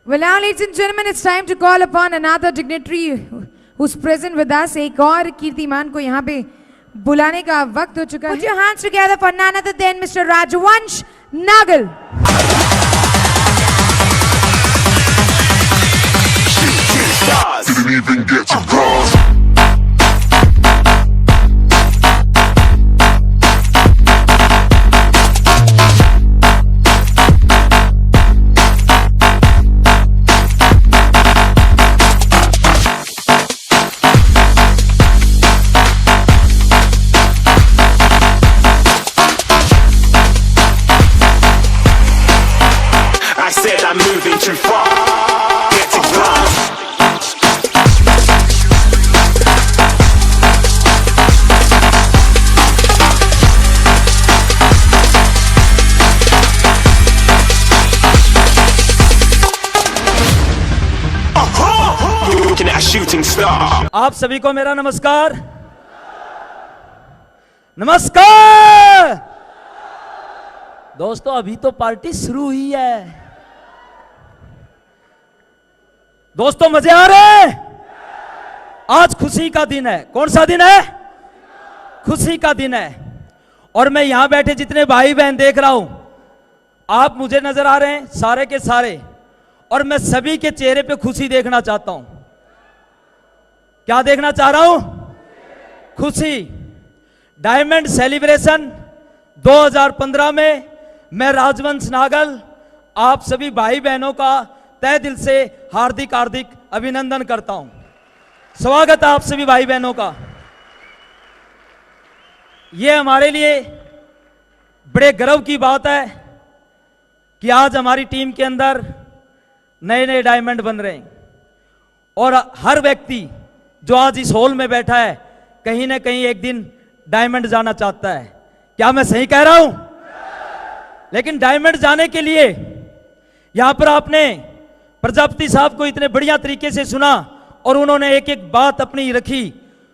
Well, now, ladies and gentlemen, it's time to call upon another dignitary who's present with us. एक और कीर्तिमान को यहाँ पे बुलाने का वक्त हो चुका है. Put your hands together for none other than Mr. Rajvansh Nagal. Didn't even get to cross. I said I'm moving too far. Get to cross. Looking at a shooting star. आप सभी को मेरा नमस्कार. नमस्कार दोस्तों, अभी तो पार्टी शुरू हुई है. दोस्तों मजे आ रहे हैं? आज खुशी का दिन है. कौन सा दिन है? खुशी का दिन है. और मैं यहां बैठे जितने भाई बहन देख रहा हूं, आप मुझे नजर आ रहे हैं सारे के सारे, और मैं सभी के चेहरे पे खुशी देखना चाहता हूं. क्या देखना चाह रहा हूं? खुशी. डायमंड सेलिब्रेशन 2015 में मैं राजवंश नागल आप सभी भाई बहनों का तहे दिल से हार्दिक हार्दिक अभिनंदन करता हूं. स्वागत है आप सभी भाई बहनों का. यह हमारे लिए बड़े गर्व की बात है कि आज हमारी टीम के अंदर नए नए डायमंड बन रहे हैं, और हर व्यक्ति जो आज इस हॉल में बैठा है कहीं ना कहीं एक दिन डायमंड जाना चाहता है. क्या मैं सही कह रहा हूं? लेकिन डायमंड जाने के लिए यहां पर आपने प्रजापति साहब को इतने बढ़िया तरीके से सुना और उन्होंने एक एक बात अपनी रखी.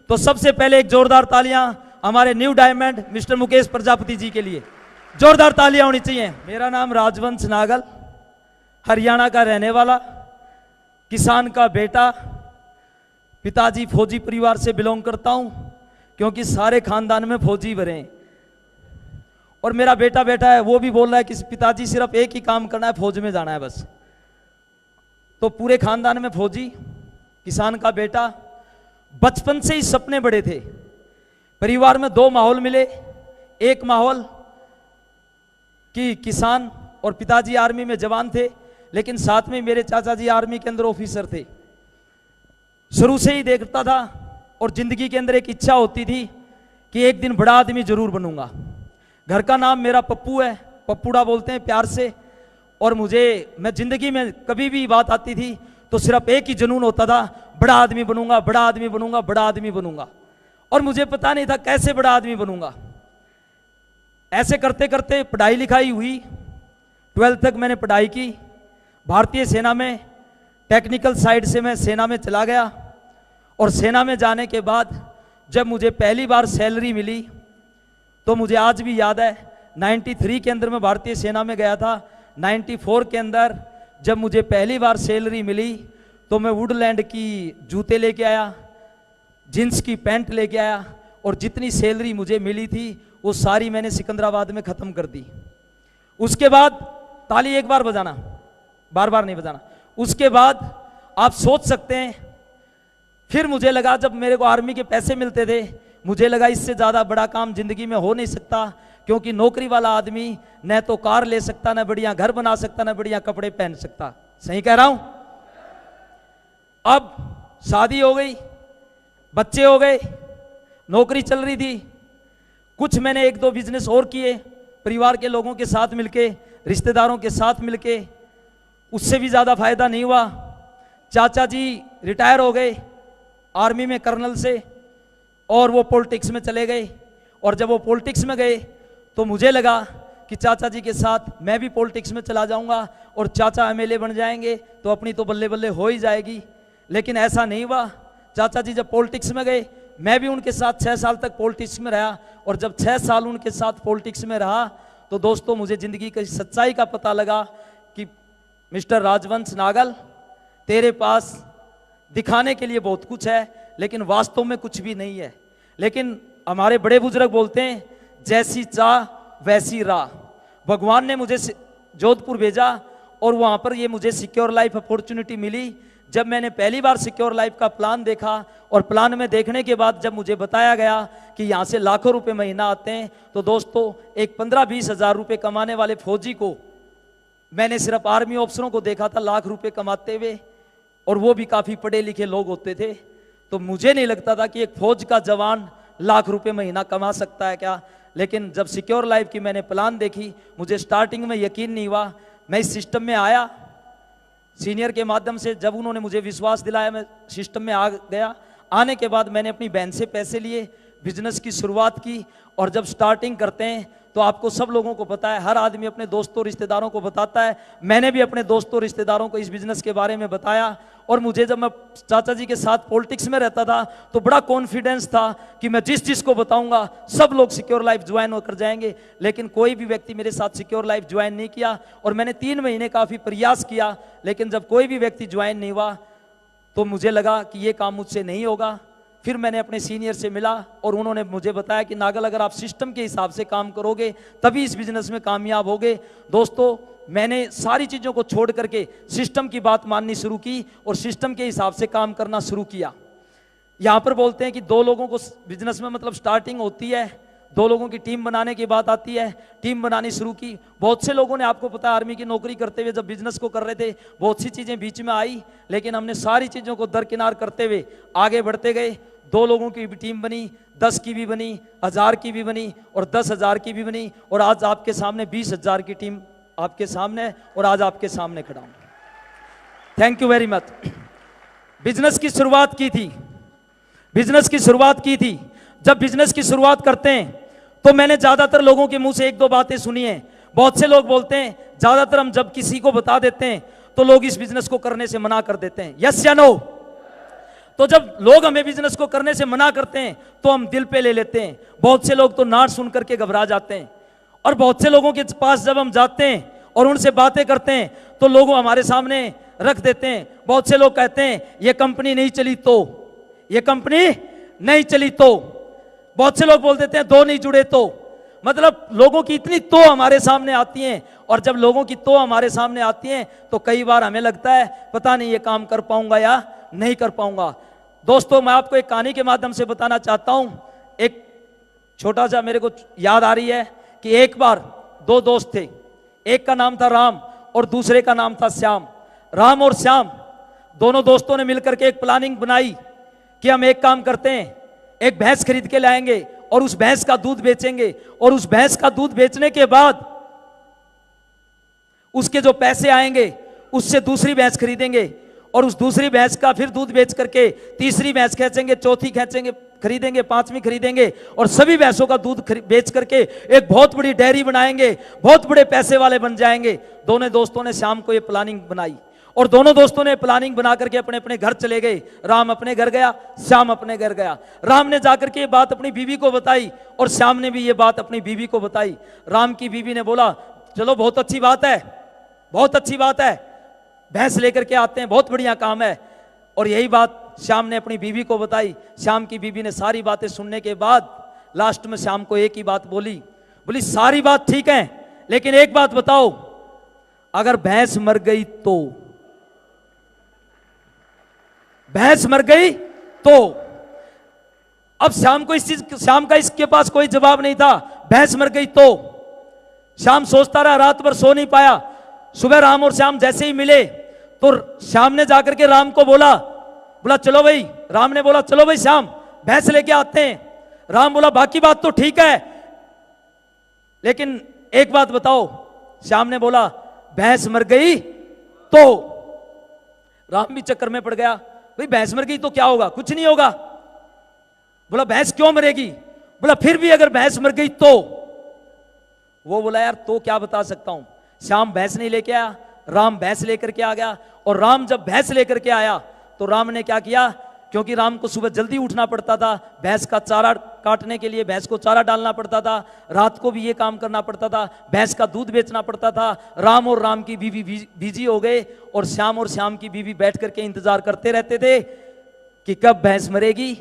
तो सबसे पहले एक जोरदार तालियां हमारे new diamond mister Mukesh Prajapati ji के लिए. जोरदार तालियां होनी चाहिए. मेरा नाम राजवंश नागल, हरियाणा का रहने वाला, किसान का बेटा, पिताजी फौजी परिवार से बिलोंग करता हूं क्योंकि सारे खानदान में फौजी भरे हैं. और मेरा बेटा है वो भी बोल रहा है कि पिताजी सिर्फ एक ही काम करना है, फौज में जाना है बस. तो पूरे खानदान में फौजी, किसान का बेटा. बचपन से ही सपने बड़े थे. परिवार में दो माहौल मिले. एक माहौल कि किसान और पिताजी आर्मी में जवान थे, लेकिन साथ में मेरे चाचा जी आर्मी के अंदर ऑफिसर थे. शुरू से ही देखता था और जिंदगी के अंदर एक इच्छा होती थी कि एक दिन बड़ा आदमी जरूर बनूंगा. घर का नाम मेरा पप्पू है, पप्पूड़ा बोलते हैं प्यार से. और मैं जिंदगी में कभी भी बात आती थी तो सिर्फ एक ही जुनून होता था, बड़ा आदमी बनूंगा, बड़ा आदमी बनूंगा, बड़ा आदमी बनूंगा. और मुझे पता नहीं था कैसे बड़ा आदमी बनूंगा. ऐसे करते करते पढ़ाई लिखाई हुई. 12th तक मैंने पढ़ाई की भारतीय सेना में. टेक्निकल साइड से मैं सेना में चला गया. और सेना में जाने के बाद जब मुझे पहली बार सैलरी मिली तो मुझे आज भी याद है, 93 के अंदर मैं भारतीय सेना में गया था. 94 के अंदर जब मुझे पहली बार सैलरी मिली तो मैं वुडलैंड की जूते लेके आया, जींस की पैंट लेके आया, और जितनी सैलरी मुझे मिली थी वो सारी मैंने सिकंदराबाद में ख़त्म कर दी. उसके बाद ताली एक बार बजाना, बार बार नहीं बजाना. उसके बाद आप सोच सकते हैं, फिर मुझे लगा जब मेरे को आर्मी के पैसे मिलते थे, मुझे लगा इससे ज़्यादा बड़ा काम जिंदगी में हो नहीं सकता, क्योंकि नौकरी वाला आदमी न तो कार ले सकता, न बढ़िया घर बना सकता, न बढ़िया कपड़े पहन सकता. सही कह रहा हूं? अब शादी हो गई, बच्चे हो गए, नौकरी चल रही थी. कुछ मैंने एक दो बिजनेस और किए परिवार के लोगों के साथ मिलके, रिश्तेदारों के साथ मिलके. उससे भी ज़्यादा फायदा नहीं हुआ. चाचा जी रिटायर हो गए आर्मी में कर्नल से, और वो पॉलिटिक्स में चले गए. और जब वो पॉलिटिक्स में गए तो मुझे लगा कि चाचा जी के साथ मैं भी पॉलिटिक्स में चला जाऊंगा और चाचा एमएलए बन जाएंगे तो अपनी तो बल्ले बल्ले हो ही जाएगी. लेकिन ऐसा नहीं हुआ. चाचा जी जब पॉलिटिक्स में गए, मैं भी उनके साथ 6 साल तक पॉलिटिक्स में रहा. और जब 6 साल उनके साथ पॉलिटिक्स में रहा तो दोस्तों मुझे ज़िंदगी की सच्चाई का पता लगा कि मिस्टर राजवंश नागल, तेरे पास दिखाने के लिए बहुत कुछ है लेकिन वास्तव में कुछ भी नहीं है। लेकिन हमारे बड़े बुजुर्ग बोलते हैं, जैसी चाह वैसी राह। भगवान ने मुझे जोधपुर भेजा और वहाँ पर ये मुझे सिक्योर लाइफ अपॉर्चुनिटी मिली। जब मैंने पहली बार सिक्योर लाइफ का प्लान देखा और प्लान में देखने के बाद जब मुझे बताया गया कि यहाँ से लाखों रुपए महीना आते हैं, तो दोस्तों एक 15-20 हज़ार रुपये कमाने वाले फौजी को मैंने सिर्फ आर्मी ऑफिसरों को देखा था लाख रुपए कमाते हुए, और वो भी काफ़ी पढ़े लिखे लोग होते थे। तो मुझे नहीं लगता था कि एक फौज का जवान लाख रुपए महीना कमा सकता है क्या। लेकिन जब सिक्योर लाइफ की मैंने प्लान देखी, मुझे स्टार्टिंग में यकीन नहीं हुआ। मैं इस सिस्टम में आया सीनियर के माध्यम से, जब उन्होंने मुझे विश्वास दिलाया मैं सिस्टम में आ गया। आने के बाद मैंने अपनी बहन से पैसे लिए, बिजनेस की शुरुआत की। और जब स्टार्टिंग करते हैं तो आपको सब लोगों को पता है, हर आदमी अपने दोस्तों रिश्तेदारों को बताता है। मैंने भी अपने दोस्तों रिश्तेदारों को इस बिजनेस के बारे में बताया। और मुझे जब मैं चाचा जी के साथ पॉलिटिक्स में रहता था तो बड़ा कॉन्फिडेंस था कि मैं जिस चीज़ को बताऊंगा सब लोग सिक्योर लाइफ ज्वाइन होकर जाएंगे। लेकिन कोई भी व्यक्ति मेरे साथ सिक्योर लाइफ ज्वाइन नहीं किया और मैंने 3 महीने काफ़ी प्रयास किया, लेकिन जब कोई भी व्यक्ति ज्वाइन नहीं हुआ तो मुझे लगा कि ये काम मुझसे नहीं होगा। फिर मैंने अपने सीनियर से मिला और उन्होंने मुझे बताया कि नागल, अगर आप सिस्टम के हिसाब से काम करोगे तभी इस बिजनेस में कामयाब होगे। दोस्तों, मैंने सारी चीज़ों को छोड़ करके सिस्टम की बात माननी शुरू की और सिस्टम के हिसाब से काम करना शुरू किया। यहाँ पर बोलते हैं कि 2 लोगों को बिजनेस में मतलब स्टार्टिंग होती है, 2 लोगों की टीम बनाने की बात आती है। टीम बनानी शुरू की। बहुत से लोगों ने, आपको पता है, आर्मी की नौकरी करते हुए जब बिजनेस को कर रहे थे बहुत सी चीज़ें बीच में आई, लेकिन हमने सारी चीज़ों को दरकिनार करते हुए आगे बढ़ते गए। 2 लोगों की भी टीम बनी, 10 की भी बनी, 1000 की भी बनी और 10,000 की भी बनी, और आज आपके सामने 20,000 की टीम आपके सामने है और आज आपके सामने खड़ा हूं। Thank you very much. Business की शुरुआत की थी, बिजनेस की शुरुआत की थी। जब बिजनेस की शुरुआत करते हैं तो मैंने ज्यादातर लोगों के मुंह से 1-2 बातें सुनी हैं। बहुत से लोग बोलते हैं, ज्यादातर हम जब किसी को बता देते हैं तो लोग इस बिजनेस को करने से मना कर देते हैं, यस या नो। तो जब लोग हमें बिजनेस को करने से मना करते हैं तो हम दिल पे ले लेते हैं। बहुत से लोग तो ना सुन करके घबरा जाते हैं। और बहुत से लोगों के पास जब हम जाते हैं और उनसे बातें करते हैं तो लोग हमारे सामने रख देते हैं। बहुत से लोग कहते हैं ये कंपनी नहीं चली तो, ये कंपनी नहीं चली तो। बहुत से लोग बोल देते हैं 2 नहीं जुड़े तो। मतलब लोगों की इतनी तो हमारे सामने आती हैं, और जब लोगों की तो हमारे सामने आती हैं तो कई बार हमें लगता है पता नहीं ये काम कर पाऊंगा या नहीं कर पाऊंगा। दोस्तों, मैं आपको एक कहानी के माध्यम से बताना चाहता हूं। एक छोटा सा मेरे को याद आ रही है कि एक बार 2 दोस्त थे, एक का नाम था राम और दूसरे का नाम था श्याम। राम और श्याम दोनों दोस्तों ने मिलकर के एक प्लानिंग बनाई कि हम एक काम करते हैं, एक भैंस खरीद के लाएंगे और उस भैंस का दूध बेचेंगे, और उस भैंस का दूध बेचने के बाद उसके जो पैसे आएंगे उससे दूसरी भैंस खरीदेंगे, और उस दूसरी भैंस का फिर दूध बेच करके तीसरी भैंस खींचेंगे, चौथी खींचेंगे, खरीदेंगे, 5वीं खरीदेंगे, और सभी भैंसों का दूध बेच करके एक बहुत बड़ी डेयरी बनाएंगे, बहुत बड़े पैसे वाले बन जाएंगे। दोनों दोस्तों ने शाम को ये प्लानिंग बनाई और दोनों दोस्तों ने प्लानिंग बना करके अपने अपने घर चले गए। राम अपने घर गया, श्याम अपने घर गया। राम ने जाकर के ये बात अपनी बीवी को बताई और श्याम ने भी ये बात अपनी बीवी को बताई। राम की बीवी ने बोला, चलो बहुत अच्छी बात है, बहुत अच्छी बात है, भैंस लेकर के आते हैं, बहुत बढ़िया काम है। और यही बात श्याम ने अपनी बीवी को बताई। श्याम की बीवी ने सारी बातें सुनने के बाद लास्ट में श्याम को एक ही बात बोली, बोली सारी बात ठीक है लेकिन एक बात बताओ, अगर भैंस मर गई तो, भैंस मर गई तो। अब श्याम को श्याम का इसके पास कोई जवाब नहीं था। भैंस मर गई तो श्याम सोचता रहा, रात भर सो नहीं पाया। सुबह राम और श्याम जैसे ही मिले तो श्याम ने जाकर के राम को बोला चलो भाई, राम ने बोला चलो भाई श्याम भैंस लेके आते हैं। राम बोला बाकी बात तो ठीक है लेकिन एक बात बताओ। श्याम ने बोला भैंस मर गई तो। राम भी चक्कर में पड़ गया, भाई भैंस मर गई तो क्या होगा, कुछ नहीं होगा। बोला भैंस क्यों मरेगी, बोला फिर भी अगर भैंस मर गई तो। वो बोला यार तो क्या बता सकता हूं। श्याम भैंस नहीं लेके आया, राम भैंस लेकर के आ गया। और राम जब भैंस लेकर के आया तो राम ने क्या किया, क्योंकि राम को सुबह जल्दी उठना पड़ता था, भैंस का चारा काटने के लिए भैंस को चारा डालना पड़ता था, रात को भी ये काम करना पड़ता था, भैंस का दूध बेचना पड़ता था। राम और राम की बीवी बिजी हो गए और श्याम की बीवी बैठ करके इंतजार करते रहते थे कि कब भैंस मरेगी,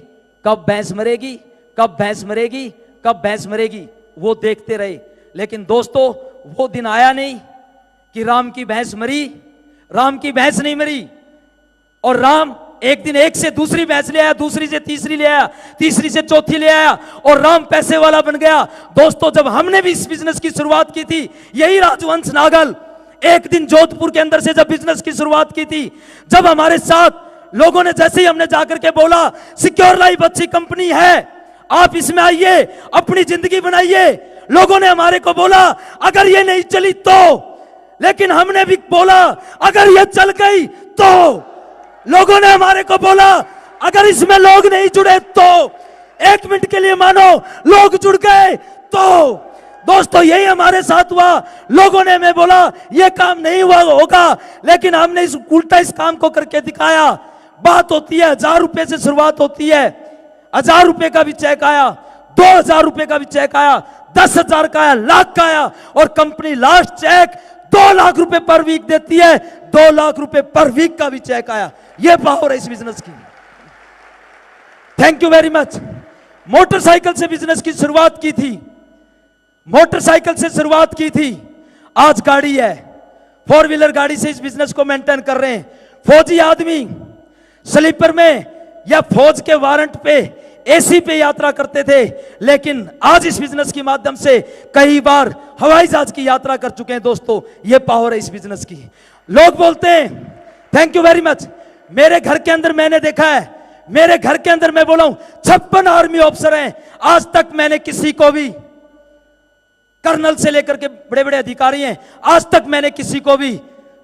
कब भैंस मरेगी, कब भैंस मरेगी, कब भैंस मरेगी। वो देखते रहे, लेकिन दोस्तों वो दिन आया नहीं कि राम की भैंस मरी। राम की भैंस नहीं मरी, और राम एक दिन एक से दूसरी भैंस ले आया, दूसरी से तीसरी ले आया, तीसरी से चौथी ले आया, और राम पैसे वाला बन गया। दोस्तों जब हमने भी इस बिजनेस की शुरुआत की थी, यही राजवंश नागल एक दिन जोधपुर के अंदर से जब बिजनेस की शुरुआत की थी, जब हमारे साथ लोगों ने जैसे ही हमने जाकर के बोला सिक्योर लाइफ अच्छी कंपनी है, आप इसमें आइए, अपनी जिंदगी बनाइए। लोगों ने हमारे को बोला अगर ये नहीं चली तो, लेकिन हमने भी बोला अगर ये चल गई तो। लोगों ने हमारे को बोला अगर इसमें लोग नहीं जुड़े तो। एक मिनट के लिए मानो लोग जुड़ गए तो। दोस्तों यही हमारे साथ हुआ। लोगों ने हमें बोला ये काम नहीं हुआ होगा, लेकिन हमने इस उल्टा इस काम को करके दिखाया। बात होती है 1000 रुपए से शुरुआत होती है, 1000 रुपए का भी चेक आया, 2000 रुपए का भी चेक आया, 10,000 का आया, लाख का आया, और कंपनी लास्ट चेक 2 लाख रुपए पर वीक देती है। 2 लाख रुपए पर वीक का भी चेक आया। यह पावर है इस बिजनेस की। Thank you very much. Motorcycle से बिजनेस की शुरुआत की थी, मोटरसाइकिल से शुरुआत की थी, आज गाड़ी है, 4 व्हीलर गाड़ी से इस बिजनेस को मेंटेन कर रहे हैं। फौजी आदमी स्लीपर में या फौज के वारंट पे एसी पे यात्रा करते थे, लेकिन आज इस बिजनेस के माध्यम से कई बार हवाई जहाज की यात्रा कर चुके हैं। दोस्तों ये पावर है इस बिजनेस की। लोग बोलते हैं थैंक यू वेरी मच। मेरे घर के अंदर मैंने देखा है, मेरे घर के अंदर मैं बोला हूं 56 आर्मी ऑफिसर हैं, आज तक मैंने किसी को भी, कर्नल से लेकर के बड़े बड़े अधिकारी हैं, आज तक मैंने किसी को भी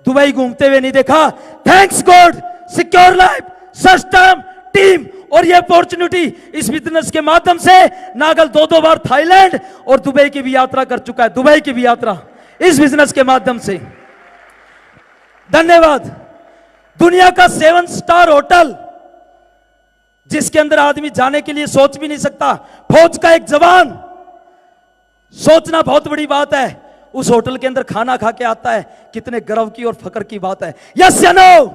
दुबई घूमते हुए नहीं देखा। Thanks God secure life system team और ये अपॉर्चुनिटी इस बिजनेस के माध्यम से नागल 2 बार थाईलैंड और दुबई की भी यात्रा कर चुका है। दुबई की भी यात्रा इस बिजनेस के माध्यम से। धन्यवाद। दुनिया का 7 स्टार होटल जिसके अंदर आदमी जाने के लिए सोच भी नहीं सकता, फौज का एक जवान, सोचना बहुत बड़ी बात है, उस होटल के अंदर खाना खा के आता है, कितने गर्व की और फकर की बात है। यस या नो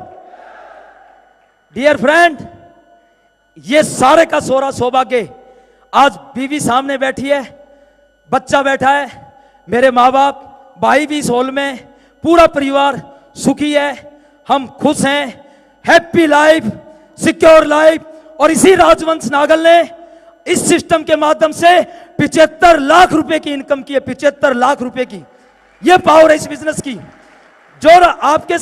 डियर फ्रेंड, ये सारे का सोरा सौभाग्य आज बीवी सामने बैठी है, बच्चा बैठा है, मेरे माँ बाप, भाई भी इस हॉल में, पूरा परिवार सुखी है, हम खुश हैं। Happy life secure life. और इसी राजवंश नागल ने इस सिस्टम के माध्यम से 75 लाख रुपए की इनकम की है। 75 लाख रुपए की यह पावर है इस बिजनेस की। जो आपके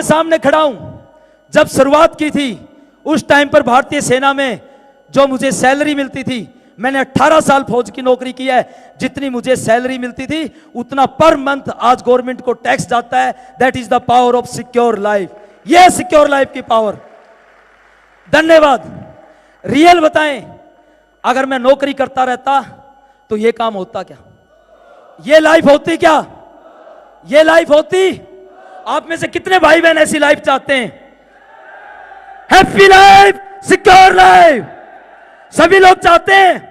सामने खड़ा हूं, जब शुरुआत की थी उस टाइम पर भारतीय सेना में जो मुझे सैलरी मिलती थी, मैंने 18 साल फौज की नौकरी की है, जितनी मुझे सैलरी मिलती थी उतना पर मंथ आज गवर्नमेंट को टैक्स जाता है। That is the power of secure life. यह सिक्योर लाइफ की पावर। धन्यवाद। रियल बताएं, अगर मैं नौकरी करता रहता तो यह काम होता क्या? यह लाइफ होती क्या? यह लाइफ होती? आप में से कितने भाई बहन ऐसी लाइफ चाहते हैं? हैप्पी लाइफ सिक्योर लाइफ सभी लोग चाहते हैं।